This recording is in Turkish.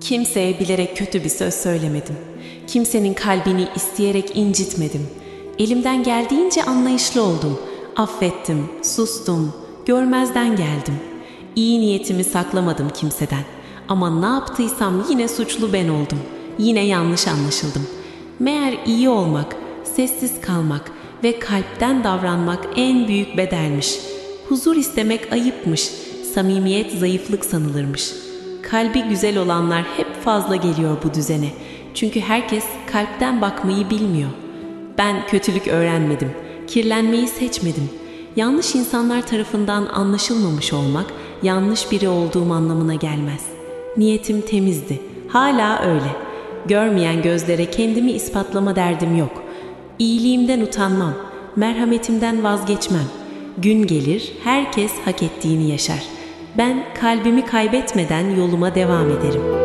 Kimseye bilerek kötü bir söz söylemedim. Kimsenin kalbini isteyerek incitmedim. Elimden geldiğince anlayışlı oldum. Affettim, sustum, görmezden geldim. İyi niyetimi saklamadım kimseden. Ama ne yaptıysam yine suçlu ben oldum. Yine yanlış anlaşıldım. Meğer iyi olmak, sessiz kalmak ve kalpten davranmak en büyük bedelmiş. Huzur istemek ayıpmış, samimiyet zayıflık sanılırmış. Kalbi güzel olanlar hep fazla geliyor bu düzene. Çünkü herkes kalpten bakmayı bilmiyor. Ben kötülük öğrenmedim, kirlenmeyi seçmedim. Yanlış insanlar tarafından anlaşılmamış olmak, yanlış biri olduğum anlamına gelmez. Niyetim temizdi, hala öyle. Görmeyen gözlere kendimi ispatlama derdim yok. İyiliğimden utanmam, merhametimden vazgeçmem. Gün gelir, herkes hak ettiğini yaşar. Ben kalbimi kaybetmeden yoluma devam ederim.